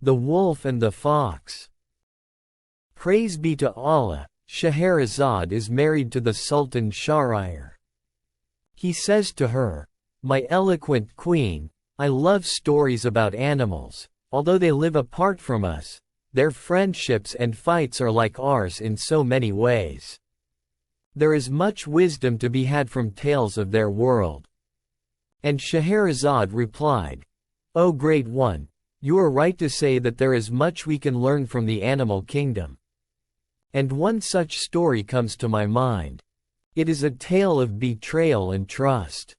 The Wolf and the Fox. Praise be to Allah, Scheherazade is married to the Sultan Sharyar. He says to her, "My eloquent queen, I love stories about animals, although they live apart from us. Their friendships and fights are like ours in so many ways. There is much wisdom to be had from tales of their world." And Scheherazade replied, "O Great One, you are right to say that there is much we can learn from the animal kingdom. And one such story comes to my mind. It is a tale of betrayal and trust.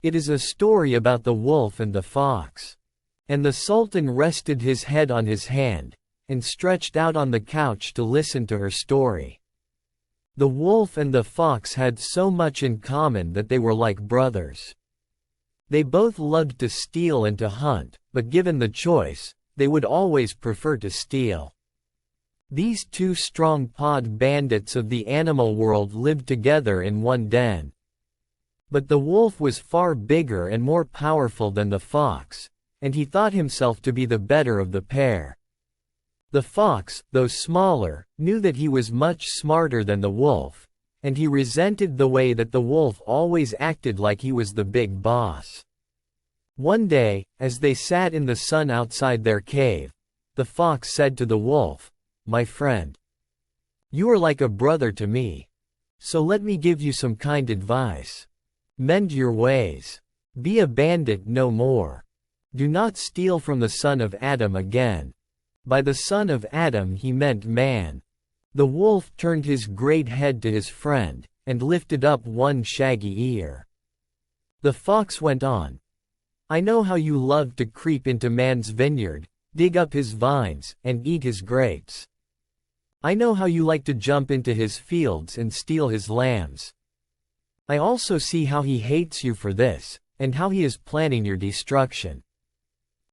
It is a story about the wolf and the fox." And the Sultan rested his head on his hand, and stretched out on the couch to listen to her story. The wolf and the fox had so much in common that they were like brothers. They both loved to steal and to hunt, but given the choice, they would always prefer to steal. These two strong-pawed bandits of the animal world lived together in one den. But the wolf was far bigger and more powerful than the fox, and he thought himself to be the better of the pair. The fox, though smaller, knew that he was much smarter than the wolf, and he resented the way that the wolf always acted like he was the big boss. One day, as they sat in the sun outside their cave, the fox said to the wolf, "My friend, you are like a brother to me. So let me give you some kind advice. Mend your ways. Be a bandit no more. Do not steal from the son of Adam again." By the son of Adam he meant man. The wolf turned his great head to his friend, and lifted up one shaggy ear. The fox went on, "I know how you love to creep into man's vineyard, dig up his vines, and eat his grapes. I know how you like to jump into his fields and steal his lambs. I also see how he hates you for this, and how he is planning your destruction.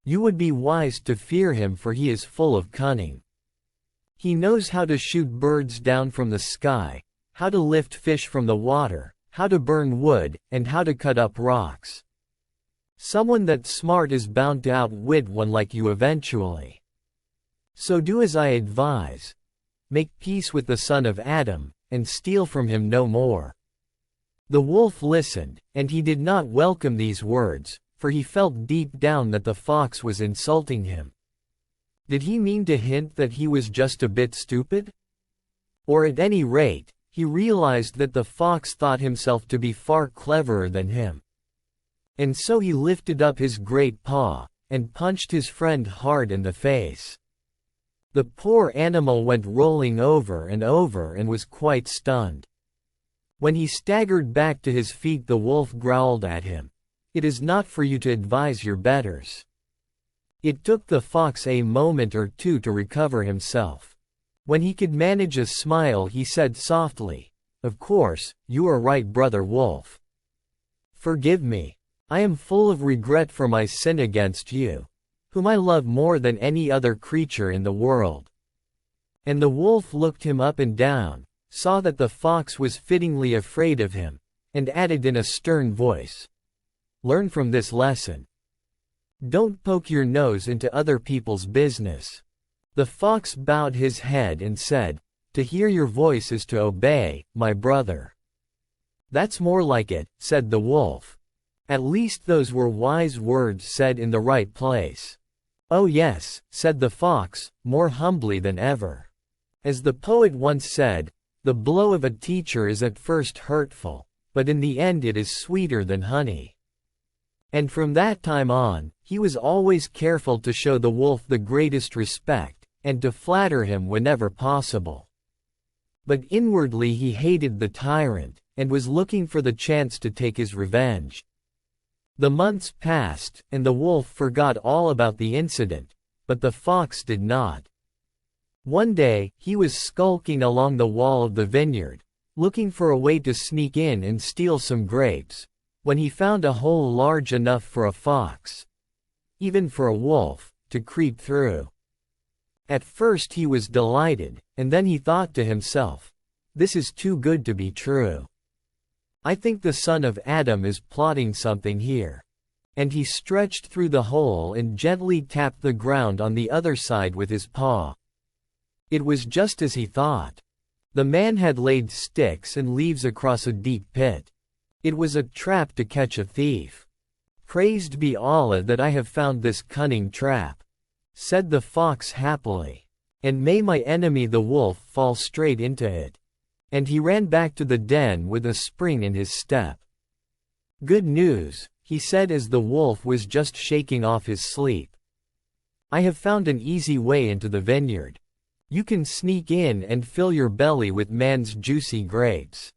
You would be wise to fear him, for he is full of cunning. He knows how to shoot birds down from the sky, how to lift fish from the water, how to burn wood, and how to cut up rocks. Someone that's smart is bound to outwit one like you eventually. So do as I advise. Make peace with the son of Adam, and steal from him no more." The wolf listened, and he did not welcome these words, for he felt deep down that the fox was insulting him. Did he mean to hint that he was just a bit stupid? Or at any rate, he realized that the fox thought himself to be far cleverer than him. And so he lifted up his great paw, and punched his friend hard in the face. The poor animal went rolling over and was quite stunned. When he staggered back to his feet, the wolf growled at him, "It is not for you to advise your betters." It took the fox a moment or two to recover himself. When he could manage a smile, he said softly, "Of course, you are right, brother wolf. Forgive me. I am full of regret for my sin against you, whom I love more than any other creature in the world." And the wolf looked him up and down, saw that the fox was fittingly afraid of him, and added in a stern voice, "Learn from this lesson. Don't poke your nose into other people's business." The fox bowed his head and said, "To hear your voice is to obey, my brother." "That's more like it," said the wolf. "At least those were wise words said in the right place." "Oh yes," said the fox, more humbly than ever. As the poet once said, "The blow of a teacher is at first hurtful, but in the end it is sweeter than honey." And from that time on, he was always careful to show the wolf the greatest respect, and to flatter him whenever possible. But inwardly he hated the tyrant, and was looking for the chance to take his revenge. The months passed, and the wolf forgot all about the incident, but the fox did not. One day, he was skulking along the wall of the vineyard, looking for a way to sneak in and steal some grapes, when he found a hole large enough for a fox, even for a wolf, to creep through. At first he was delighted, and then he thought to himself, "This is too good to be true. I think the son of Adam is plotting something here." And he stretched through the hole and gently tapped the ground on the other side with his paw. It was just as he thought. The man had laid sticks and leaves across a deep pit. It was a trap to catch a thief. "Praised be Allah that I have found this cunning trap," said the fox happily. "And may my enemy the wolf fall straight into it." And he ran back to the den with a spring in his step. "Good news," he said as the wolf was just shaking off his sleep. "I have found an easy way into the vineyard. You can sneak in and fill your belly with man's juicy grapes.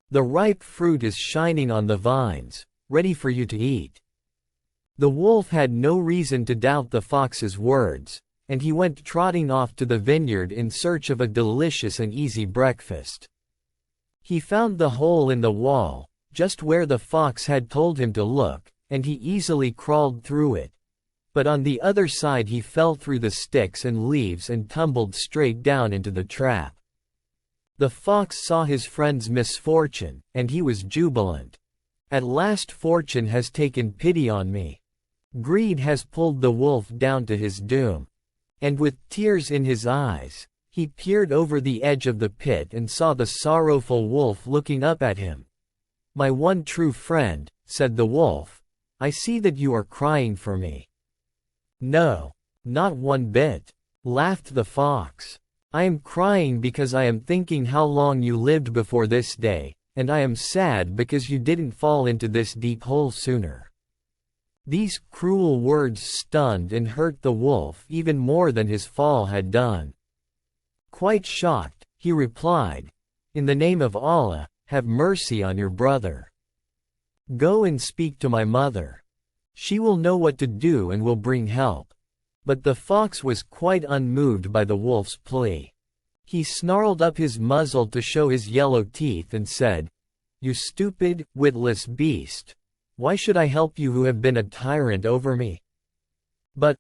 The ripe fruit is shining on the vines, ready for you to eat." The wolf had no reason to doubt the fox's words, and he went trotting off to the vineyard in search of a delicious and easy breakfast. He found the hole in the wall, just where the fox had told him to look, and he easily crawled through it. But on the other side he fell through the sticks and leaves and tumbled straight down into the trap. The fox saw his friend's misfortune, and he was jubilant. "At last fortune has taken pity on me. Greed has pulled the wolf down to his doom." And with tears in his eyes, he peered over the edge of the pit and saw the sorrowful wolf looking up at him. "My one true friend," said the wolf, "I see that you are crying for me." "No, not one bit," laughed the fox. "I am crying because I am thinking how long you lived before this day, and I am sad because you didn't fall into this deep hole sooner." These cruel words stunned and hurt the wolf even more than his fall had done. Quite shocked, he replied, "In the name of Allah, have mercy on your brother. Go and speak to my mother. She will know what to do and will bring help." But the fox was quite unmoved by the wolf's plea. He snarled up his muzzle to show his yellow teeth and said, "You stupid, witless beast. Why should I help you who have been a tyrant over me?" But,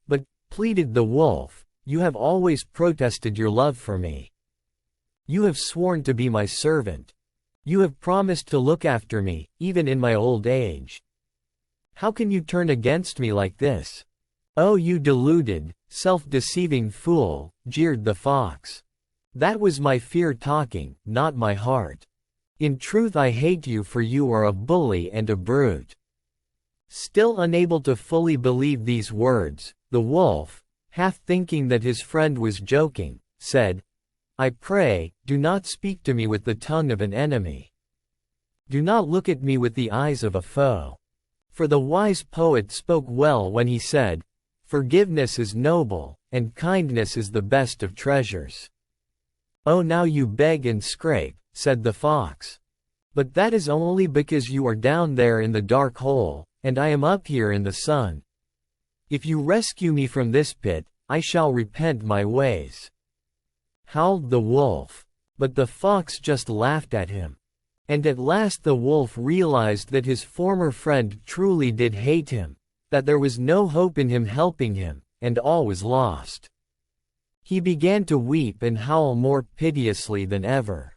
pleaded the wolf, "you have always protested your love for me. You have sworn to be my servant. You have promised to look after me, even in my old age. How can you turn against me like this?" "Oh, you deluded, self-deceiving fool," jeered the fox. "That was my fear talking, not my heart. In truth I hate you, for you are a bully and a brute." Still unable to fully believe these words, the wolf, half thinking that his friend was joking, said, "I pray, do not speak to me with the tongue of an enemy. Do not look at me with the eyes of a foe." For the wise poet spoke well when he said, "Forgiveness is noble, and kindness is the best of treasures." "Oh, now you beg and scrape," said the fox. "But that is only because you are down there in the dark hole, and I am up here in the sun. If you rescue me from this pit, I shall repent my ways," howled the wolf. But the fox just laughed at him. And at last the wolf realized that his former friend truly did hate him, that there was no hope in him helping him, and all was lost. He began to weep and howl more piteously than ever.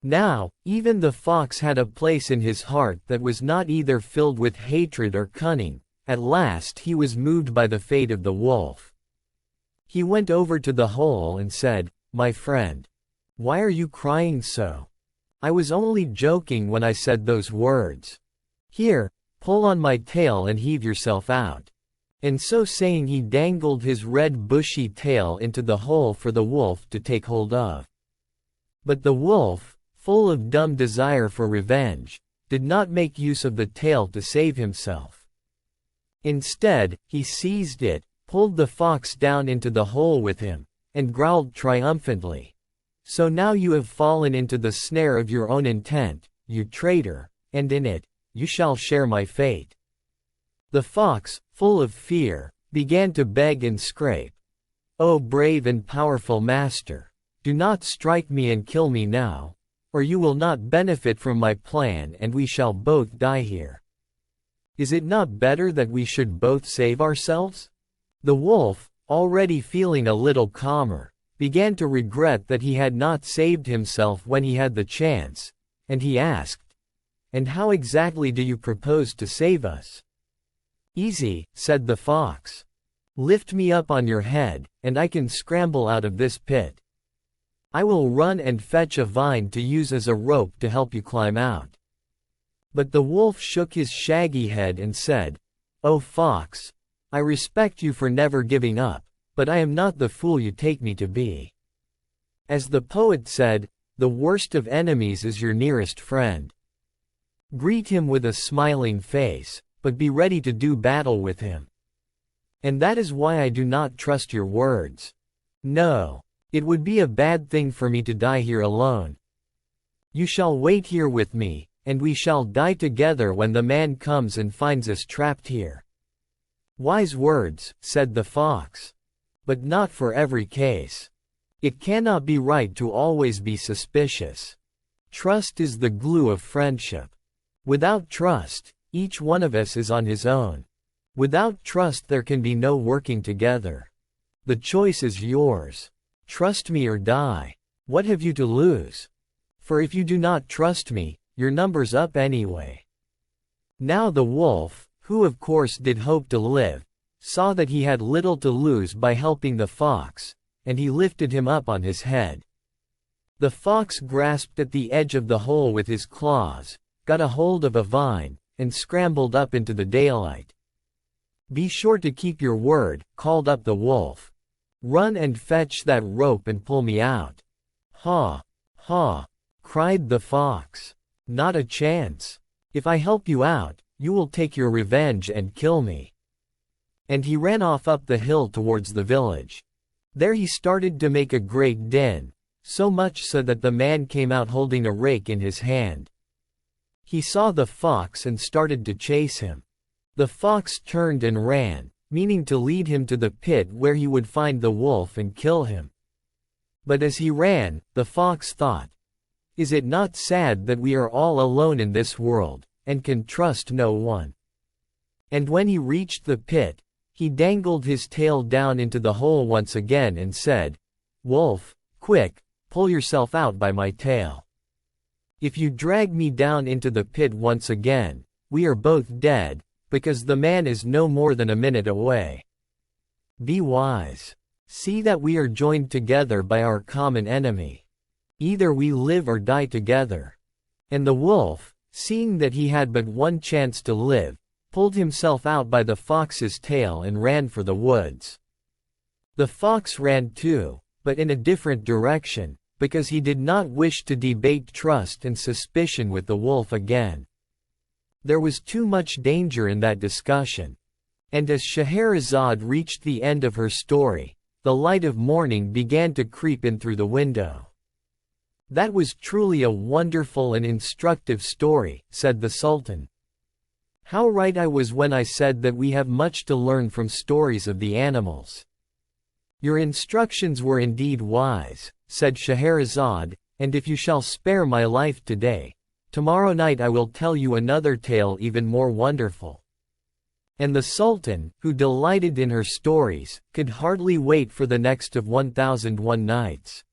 Now, even the fox had a place in his heart that was not either filled with hatred or cunning. At last he was moved by the fate of the wolf. He went over to the hole and said, "My friend, why are you crying so? I was only joking when I said those words. Here, pull on my tail and heave yourself out." And so saying he dangled his red bushy tail into the hole for the wolf to take hold of. But the wolf, full of dumb desire for revenge, did not make use of the tail to save himself. Instead, he seized it, pulled the fox down into the hole with him, and growled triumphantly, "So now you have fallen into the snare of your own intent, you traitor, and in it, you shall share my fate." The fox, full of fear, began to beg and scrape. "O brave and powerful master, do not strike me and kill me now, or you will not benefit from my plan and we shall both die here. Is it not better that we should both save ourselves?" The wolf, already feeling a little calmer, began to regret that he had not saved himself when he had the chance, and he asked, "And how exactly do you propose to save us?" Easy, said the fox. Lift me up on your head, and I can scramble out of this pit. I will run and fetch a vine to use as a rope to help you climb out. But the wolf shook his shaggy head and said, "O fox, I respect you for never giving up, but I am not the fool you take me to be. As the poet said, the worst of enemies is your nearest friend. Greet him with a smiling face, but be ready to do battle with him. And that is why I do not trust your words. No, it would be a bad thing for me to die here alone. You shall wait here with me, and we shall die together when the man comes and finds us trapped here." Wise words, said the fox. But not for every case. It cannot be right to always be suspicious. Trust is the glue of friendship. Without trust, each one of us is on his own. Without trust there can be no working together. The choice is yours. Trust me or die. What have you to lose? For if you do not trust me, your number's up anyway. Now the wolf, who of course did hope to live, saw that he had little to lose by helping the fox, and he lifted him up on his head. The fox grasped at the edge of the hole with his claws, got a hold of a vine, and scrambled up into the daylight. "Be sure to keep your word," called up the wolf. "Run and fetch that rope and pull me out." "Ha! Ha!" cried the fox. "Not a chance. If I help you out, you will take your revenge and kill me." And he ran off up the hill towards the village. There he started to make a great din, so much so that the man came out holding a rake in his hand. He saw the fox and started to chase him. The fox turned and ran, meaning to lead him to the pit where he would find the wolf and kill him. But as he ran, the fox thought, "Is it not sad that we are all alone in this world, and can trust no one?" And when he reached the pit, he dangled his tail down into the hole once again and said, "Wolf, quick, pull yourself out by my tail. If you drag me down into the pit once again, we are both dead, because the man is no more than a minute away. Be wise. See that we are joined together by our common enemy. Either we live or die together." And the wolf, seeing that he had but one chance to live, pulled himself out by the fox's tail and ran for the woods. The fox ran too, but in a different direction, because he did not wish to debate trust and suspicion with the wolf again. There was too much danger in that discussion. And as Scheherazade reached the end of her story, the light of morning began to creep in through the window. "That was truly a wonderful and instructive story," said the Sultan. "How right I was when I said that we have much to learn from stories of the animals." "Your instructions were indeed wise," said Scheherazade, "and if you shall spare my life today, tomorrow night I will tell you another tale even more wonderful." And the Sultan, who delighted in her stories, could hardly wait for the next of 1001 Nights.